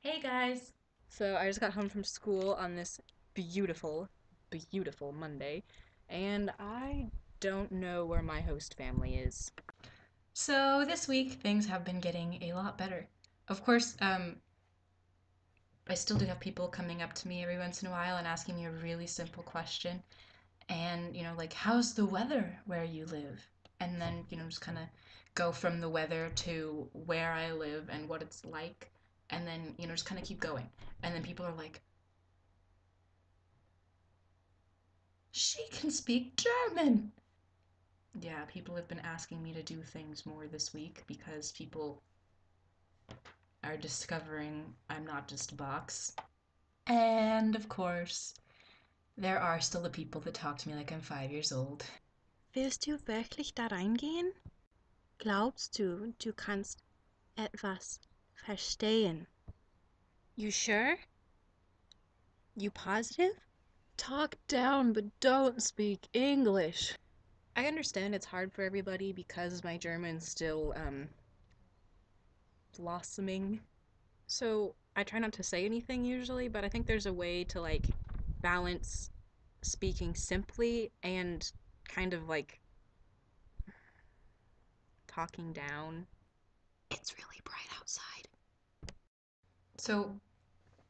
Hey guys! So I just got home from school on this beautiful, beautiful Monday, and I don't know where my host family is. So this week things have been getting a lot better. Of course, I still do have people coming up to me every once in a while and asking me a really simple question, and like, how's the weather where you live? And then just kind of go from the weather to where I live and what it's like, and then just kind of keep going. And then people are like, she can speak German. Yeah, people have been asking me to do things more this week because people are discovering I'm not just a box. And of course, there are still the people that talk to me like I'm 5 years old. Willst du wirklich da reingehen? Glaubst du, du kannst etwas verstehen? You sure? You positive? Talk down, but don't speak English. I understand it's hard for everybody because my German's still blossoming. So I try not to say anything usually, but I think there's a way to like balance speaking simply and kind of like talking down. It's really bright outside. So,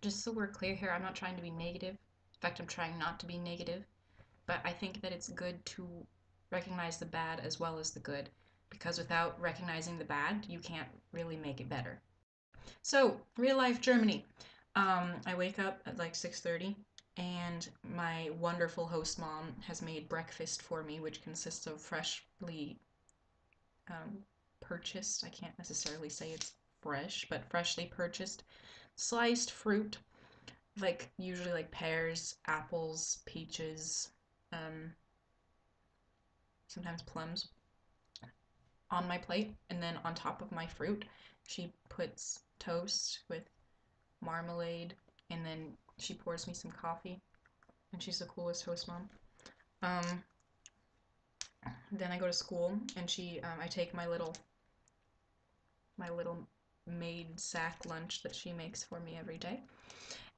just so we're clear here, I'm not trying to be negative. In fact, I'm trying not to be negative, but I think that it's good to recognize the bad as well as the good, because without recognizing the bad, you can't really make it better. So, real life Germany. I wake up at like 6:30 and my wonderful host mom has made breakfast for me, which consists of freshly um, purchased, I can't necessarily say it's fresh, but freshly purchased sliced fruit, like usually like pears, apples, peaches, um, sometimes plums, on my plate. And then on top of my fruit, she puts toast with marmalade, and then she pours me some coffee, and she's the coolest host mom. Um, then I go to school, and I take my little maid sack lunch that she makes for me every day,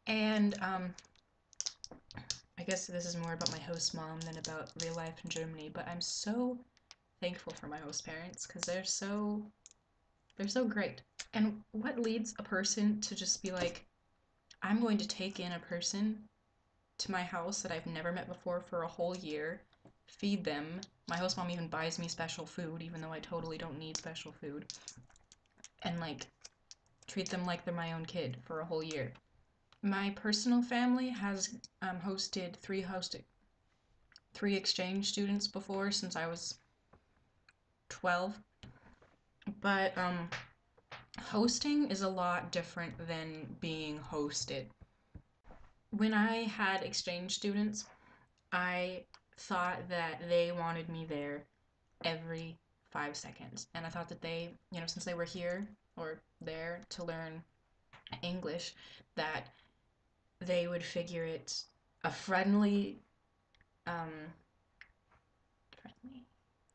and I guess this is more about my host mom than about real life in Germany, but I'm so thankful for my host parents because they're so great. And what leads a person to just be like, I'm going to take in a person to my house that I've never met before for a whole year, feed them. My host mom even buys me special food, even though I totally don't need special food, and like treat them like they're my own kid for a whole year. My personal family has hosted three exchange students before since I was 12, but hosting is a lot different than being hosted. When I had exchange students, I thought that they wanted me there every 5 seconds. And I thought that they, since they were here or there to learn English, that they would figure it a um, friendly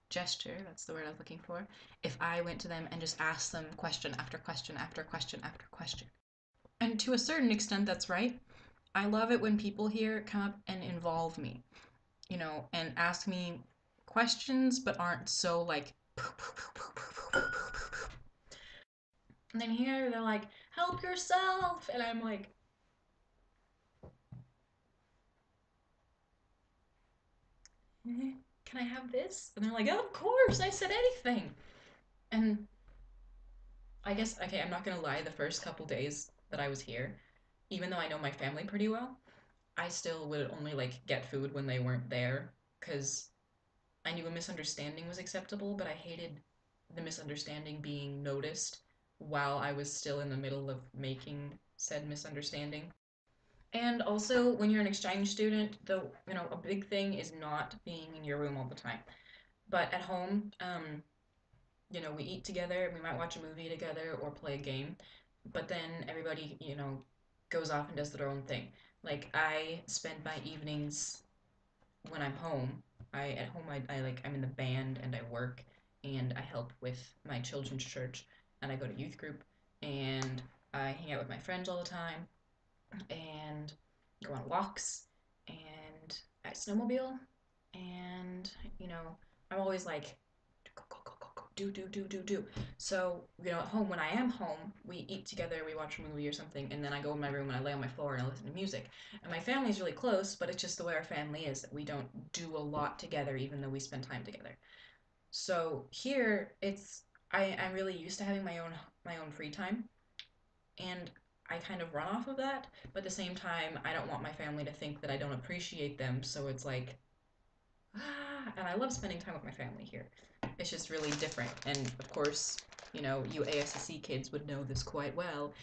gesture, that's the word I was looking for, if I went to them and just asked them question after question after question after question. And to a certain extent, that's right. I love it when people here come up and involve me, and ask me questions, but aren't so like. And then here they're like, help yourself. And I'm like, can I have this? And they're like, oh, of course, I said anything. And I guess, okay, I'm not gonna lie, the first couple days that I was here, even though I know my family pretty well, I still would only like get food when they weren't there because I knew a misunderstanding was acceptable, but I hated the misunderstanding being noticed while I was still in the middle of making said misunderstanding. And also, when you're an exchange student, a big thing is not being in your room all the time. But at home, we eat together, we might watch a movie together or play a game, but then everybody, goes off and does their own thing. Like I spend my evenings when I'm home. At home I'm in the band and I work and I help with my children's church and I go to youth group and I hang out with my friends all the time and go on walks and I snowmobile and you know I'm always like go go go go go do. So at home when I am home, we eat together, we watch a movie or something, and then I go in my room and I lay on my floor and I listen to music. And my family's really close, but it's just the way our family is that we don't do a lot together, even though we spend time together. So here it's I'm really used to having my own free time and I kind of run off of that, but at the same time, I don't want my family to think that I don't appreciate them, so it's like, and I love spending time with my family here. It's just really different, and of course, you ASC kids would know this quite well.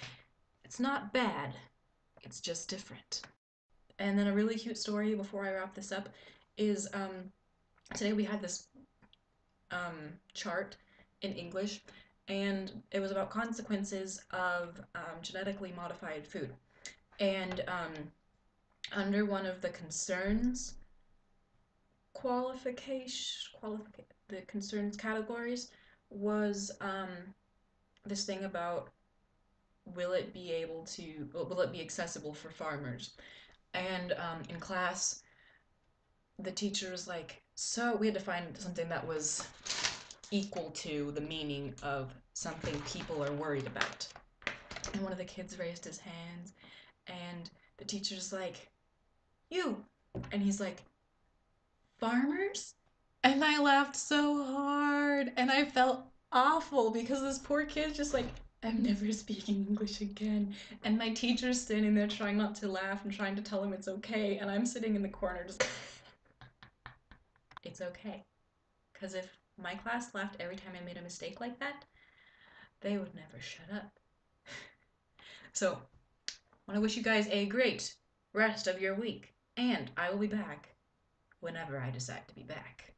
It's not bad, it's just different. And then a really cute story before I wrap this up is today we had this chart in English, and it was about consequences of genetically modified food. And under one of the concerns the concerns categories was this thing about will it be accessible for farmers? And in class, the teacher was like, so we had to find something that was equal to the meaning of something people are worried about. And one of the kids raised his hands, and the teacher's like, you. And he's like, farmers? And I laughed so hard and I felt awful because this poor kid's just like, I'm never speaking English again. And my teacher's standing there trying not to laugh and trying to tell him it's okay. And I'm sitting in the corner just, it's okay. Because if my class laughed every time I made a mistake like that, they would never shut up. So, I want to wish you guys a great rest of your week. And I will be back whenever I decide to be back.